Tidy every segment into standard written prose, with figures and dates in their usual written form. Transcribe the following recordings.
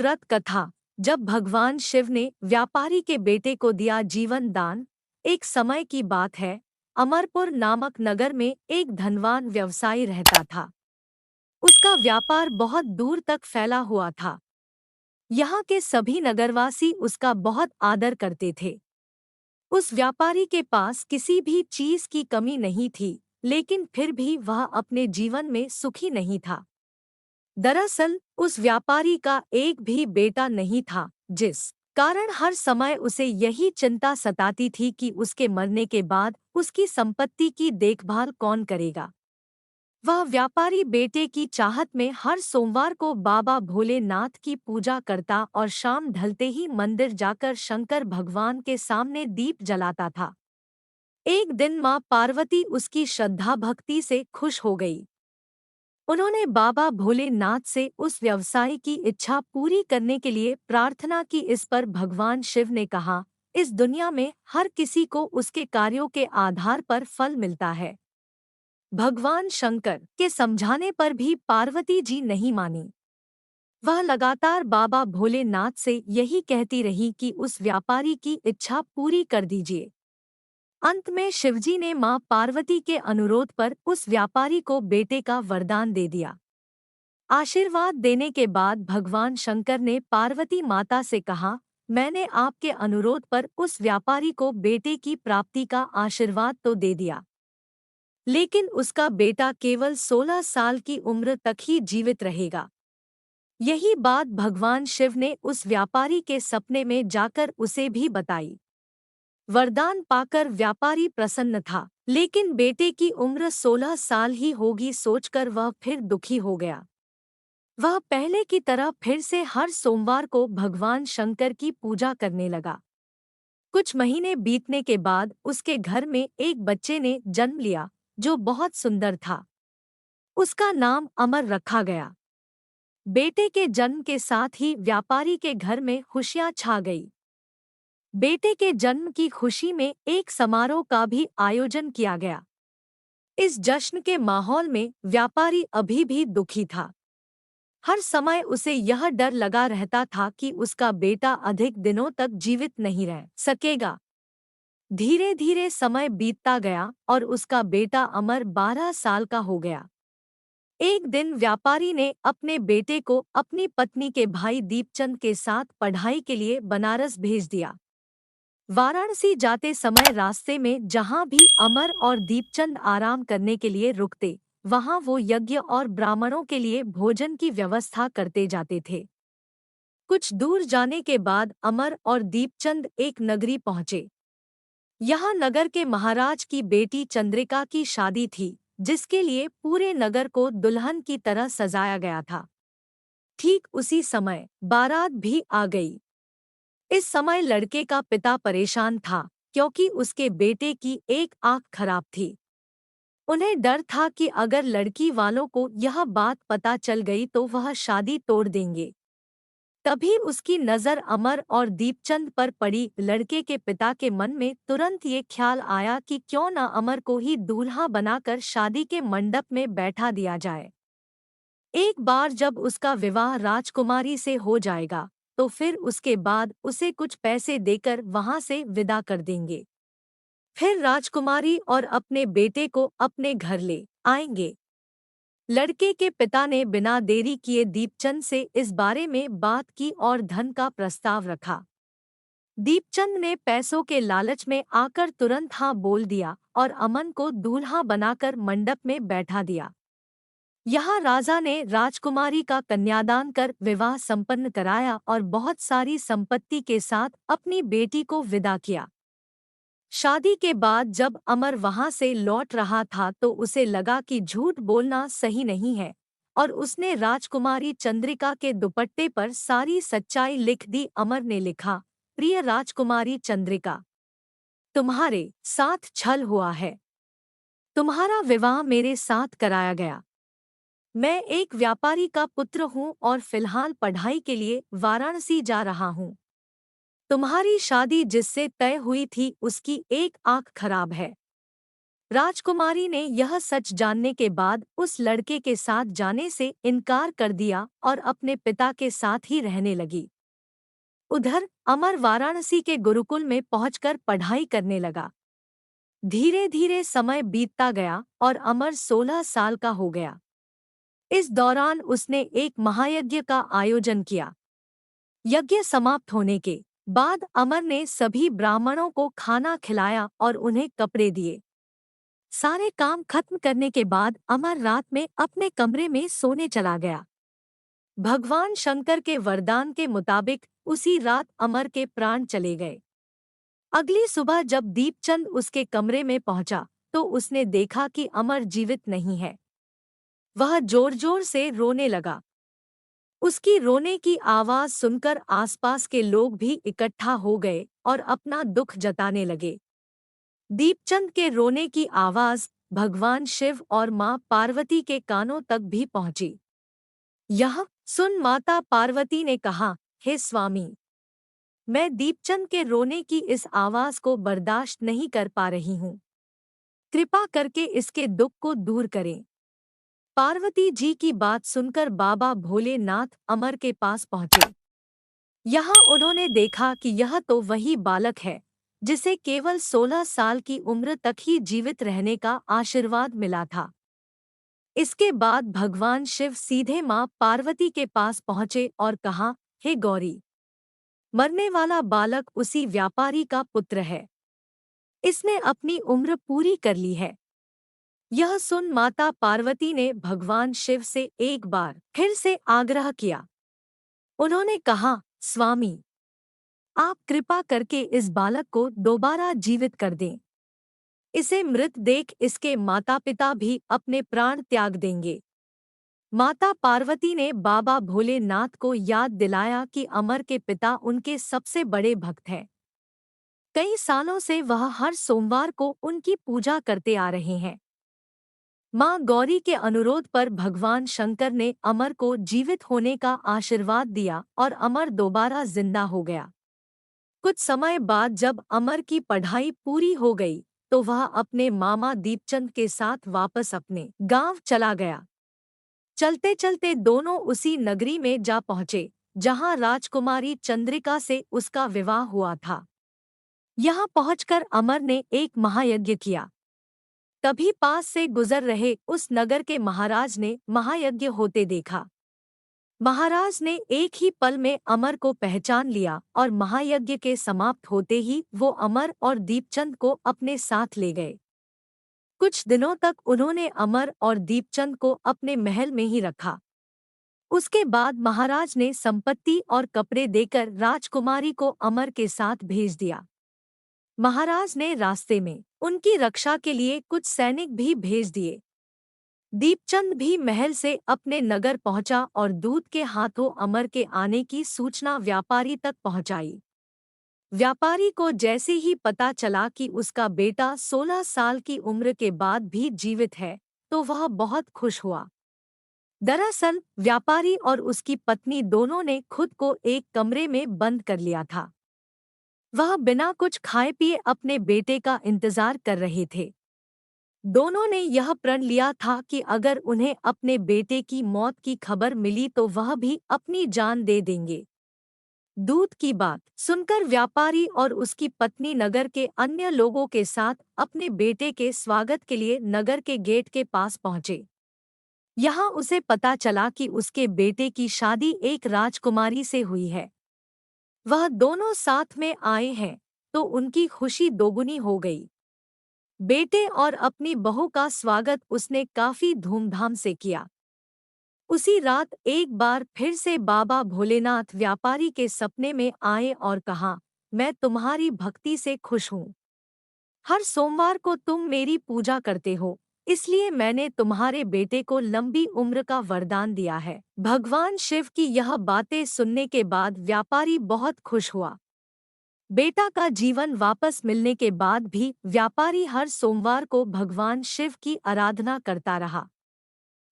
व्रत कथा। जब भगवान शिव ने व्यापारी के बेटे को दिया जीवन दान। एक समय की बात है। अमरपुर नामक नगर में एक धनवान व्यवसायी रहता था। उसका व्यापार बहुत दूर तक फैला हुआ था। यहाँ के सभी नगरवासी उसका बहुत आदर करते थे। उस व्यापारी के पास किसी भी चीज की कमी नहीं थी, लेकिन फिर भी वह अपने जीवन में सुखी नहीं था। दरअसल उस व्यापारी का एक भी बेटा नहीं था, जिस कारण हर समय उसे यही चिंता सताती थी कि उसके मरने के बाद उसकी संपत्ति की देखभाल कौन करेगा। वह व्यापारी बेटे की चाहत में हर सोमवार को बाबा भोलेनाथ की पूजा करता और शाम ढलते ही मंदिर जाकर शंकर भगवान के सामने दीप जलाता था। एक दिन मां पार्वती उसकी श्रद्धा भक्ति से खुश हो गई। उन्होंने बाबा भोलेनाथ से उस व्यवसायी की इच्छा पूरी करने के लिए प्रार्थना की। इस पर भगवान शिव ने कहा, इस दुनिया में हर किसी को उसके कार्यों के आधार पर फल मिलता है। भगवान शंकर के समझाने पर भी पार्वती जी नहीं मानी। वह लगातार बाबा भोलेनाथ से यही कहती रही कि उस व्यापारी की इच्छा पूरी कर दीजिए। अंत में शिवजी ने मां पार्वती के अनुरोध पर उस व्यापारी को बेटे का वरदान दे दिया। आशीर्वाद देने के बाद भगवान शंकर ने पार्वती माता से कहा, मैंने आपके अनुरोध पर उस व्यापारी को बेटे की प्राप्ति का आशीर्वाद तो दे दिया, लेकिन उसका बेटा केवल 16 साल की उम्र तक ही जीवित रहेगा। यही बात भगवान शिव ने उस व्यापारी के सपने में जाकर उसे भी बताई। वरदान पाकर व्यापारी प्रसन्न था, लेकिन बेटे की उम्र 16 साल ही होगी सोचकर वह फिर दुखी हो गया। वह पहले की तरह फिर से हर सोमवार को भगवान शंकर की पूजा करने लगा। कुछ महीने बीतने के बाद उसके घर में एक बच्चे ने जन्म लिया, जो बहुत सुंदर था। उसका नाम अमर रखा गया। बेटे के जन्म के साथ ही व्यापारी के घर में खुशियां छा गई। बेटे के जन्म की खुशी में एक समारोह का भी आयोजन किया गया। इस जश्न के माहौल में व्यापारी अभी भी दुखी था। हर समय उसे यह डर लगा रहता था कि उसका बेटा अधिक दिनों तक जीवित नहीं रह सकेगा। धीरे धीरे समय बीतता गया और उसका बेटा अमर 12 साल का हो गया। एक दिन व्यापारी ने अपने बेटे को अपनी पत्नी के भाई दीपचंद के साथ पढ़ाई के लिए बनारस भेज दिया। वाराणसी जाते समय रास्ते में जहां भी अमर और दीपचंद आराम करने के लिए रुकते, वहां वो यज्ञ और ब्राह्मणों के लिए भोजन की व्यवस्था करते जाते थे। कुछ दूर जाने के बाद अमर और दीपचंद एक नगरी पहुंचे। यहाँ नगर के महाराज की बेटी चंद्रिका की शादी थी, जिसके लिए पूरे नगर को दुल्हन की तरह सजाया गया था। ठीक उसी समय बारात भी आ गई। इस समय लड़के का पिता परेशान था, क्योंकि उसके बेटे की एक आंख खराब थी। उन्हें डर था कि अगर लड़की वालों को यह बात पता चल गई तो वह शादी तोड़ देंगे। तभी उसकी नज़र अमर और दीपचंद पर पड़ी। लड़के के पिता के मन में तुरंत ये ख्याल आया कि क्यों न अमर को ही दूल्हा बनाकर शादी के मंडप में बैठा दिया जाए। एक बार जब उसका विवाह राजकुमारी से हो जाएगा, तो फिर उसके बाद उसे कुछ पैसे देकर वहां से विदा कर देंगे। फिर राजकुमारी और अपने बेटे को अपने घर ले आएंगे। लड़के के पिता ने बिना देरी किए दीपचंद से इस बारे में बात की और धन का प्रस्ताव रखा। दीपचंद ने पैसों के लालच में आकर तुरंत हाँ बोल दिया और अमन को दूल्हा बनाकर मंडप में बैठा दिया। यहाँ राजा ने राजकुमारी का कन्यादान कर विवाह संपन्न कराया और बहुत सारी संपत्ति के साथ अपनी बेटी को विदा किया। शादी के बाद जब अमर वहां से लौट रहा था तो उसे लगा कि झूठ बोलना सही नहीं है, और उसने राजकुमारी चंद्रिका के दुपट्टे पर सारी सच्चाई लिख दी। अमर ने लिखा, प्रिय राजकुमारी चंद्रिका, तुम्हारे साथ छल हुआ है। तुम्हारा विवाह मेरे साथ कराया गया। मैं एक व्यापारी का पुत्र हूँ और फिलहाल पढ़ाई के लिए वाराणसी जा रहा हूँ। तुम्हारी शादी जिससे तय हुई थी उसकी एक आंख खराब है। राजकुमारी ने यह सच जानने के बाद उस लड़के के साथ जाने से इनकार कर दिया और अपने पिता के साथ ही रहने लगी। उधर अमर वाराणसी के गुरुकुल में पहुंचकर पढ़ाई करने लगा। धीरे धीरे समय बीतता गया और अमर 16 साल का हो गया। इस दौरान उसने एक महायज्ञ का आयोजन किया। यज्ञ समाप्त होने के बाद अमर ने सभी ब्राह्मणों को खाना खिलाया और उन्हें कपड़े दिए। सारे काम खत्म करने के बाद अमर रात में अपने कमरे में सोने चला गया। भगवान शंकर के वरदान के मुताबिक उसी रात अमर के प्राण चले गए। अगली सुबह जब दीपचंद उसके कमरे में पहुंचा तो उसने देखा कि अमर जीवित नहीं है। वह जोर जोर से रोने लगा। उसकी रोने की आवाज सुनकर आसपास के लोग भी इकट्ठा हो गए और अपना दुख जताने लगे। दीपचंद के रोने की आवाज भगवान शिव और मां पार्वती के कानों तक भी पहुंची। यह सुन माता पार्वती ने कहा, हे स्वामी, मैं दीपचंद के रोने की इस आवाज को बर्दाश्त नहीं कर पा रही हूँ। कृपा करके इसके दुख को दूर करें। पार्वती जी की बात सुनकर बाबा भोलेनाथ अमर के पास पहुंचे। यहाँ उन्होंने देखा कि यह तो वही बालक है जिसे केवल 16 साल की उम्र तक ही जीवित रहने का आशीर्वाद मिला था। इसके बाद भगवान शिव सीधे मां पार्वती के पास पहुंचे और कहा, हे गौरी, मरने वाला बालक उसी व्यापारी का पुत्र है। इसने अपनी उम्र पूरी कर ली है। यह सुन माता पार्वती ने भगवान शिव से एक बार फिर से आग्रह किया। उन्होंने कहा, स्वामी, आप कृपा करके इस बालक को दोबारा जीवित कर दें। इसे मृत देख इसके माता पिता भी अपने प्राण त्याग देंगे। माता पार्वती ने बाबा भोलेनाथ को याद दिलाया कि अमर के पिता उनके सबसे बड़े भक्त हैं। कई सालों से वह हर सोमवार को उनकी पूजा करते आ रहे हैं। मां गौरी के अनुरोध पर भगवान शंकर ने अमर को जीवित होने का आशीर्वाद दिया और अमर दोबारा जिंदा हो गया। कुछ समय बाद जब अमर की पढ़ाई पूरी हो गई तो वह अपने मामा दीपचंद के साथ वापस अपने गांव चला गया। चलते चलते दोनों उसी नगरी में जा पहुंचे जहां राजकुमारी चंद्रिका से उसका विवाह हुआ था। यहाँ पहुंचकर अमर ने एक महायज्ञ किया। तभी पास से गुजर रहे उस नगर के महाराज ने महायज्ञ होते देखा। महाराज ने एक ही पल में अमर को पहचान लिया और महायज्ञ के समाप्त होते ही वो अमर और दीपचंद को अपने साथ ले गए। कुछ दिनों तक उन्होंने अमर और दीपचंद को अपने महल में ही रखा। उसके बाद महाराज ने संपत्ति और कपड़े देकर राजकुमारी को अमर के साथ भेज दिया। महाराज ने रास्ते में उनकी रक्षा के लिए कुछ सैनिक भी भेज दिए। दीपचंद भी महल से अपने नगर पहुंचा और दूत के हाथों अमर के आने की सूचना व्यापारी तक पहुंचाई। व्यापारी को जैसे ही पता चला कि उसका बेटा 16 साल की उम्र के बाद भी जीवित है तो वह बहुत खुश हुआ। दरअसल व्यापारी और उसकी पत्नी दोनों ने खुद को एक कमरे में बंद कर लिया था। वह बिना कुछ खाए पिए अपने बेटे का इंतजार कर रहे थे। दोनों ने यह प्रण लिया था कि अगर उन्हें अपने बेटे की मौत की खबर मिली तो वह भी अपनी जान दे देंगे। दूत की बात सुनकर व्यापारी और उसकी पत्नी नगर के अन्य लोगों के साथ अपने बेटे के स्वागत के लिए नगर के गेट के पास पहुंचे। यहाँ उसे पता चला कि उसके बेटे की शादी एक राजकुमारी से हुई है। वह दोनों साथ में आए हैं तो उनकी खुशी दोगुनी हो गई। बेटे और अपनी बहू का स्वागत उसने काफी धूमधाम से किया। उसी रात एक बार फिर से बाबा भोलेनाथ व्यापारी के सपने में आए और कहा, मैं तुम्हारी भक्ति से खुश हूँ। हर सोमवार को तुम मेरी पूजा करते हो, इसलिए मैंने तुम्हारे बेटे को लंबी उम्र का वरदान दिया है। भगवान शिव की यह बातें सुनने के बाद व्यापारी बहुत खुश हुआ। बेटा का जीवन वापस मिलने के बाद भी व्यापारी हर सोमवार को भगवान शिव की आराधना करता रहा।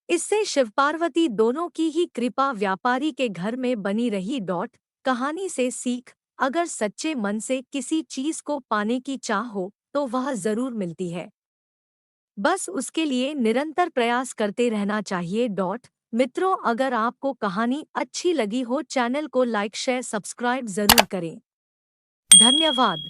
इससे शिव पार्वती दोनों की ही कृपा व्यापारी के घर में बनी रही। कहानी से सीख, अगर सच्चे मन से किसी चीज को पाने की चाह हो तो वह जरूर मिलती है। बस उसके लिए निरंतर प्रयास करते रहना चाहिए। मित्रों, अगर आपको कहानी अच्छी लगी हो, चैनल को लाइक शेयर सब्सक्राइब जरूर करें। धन्यवाद।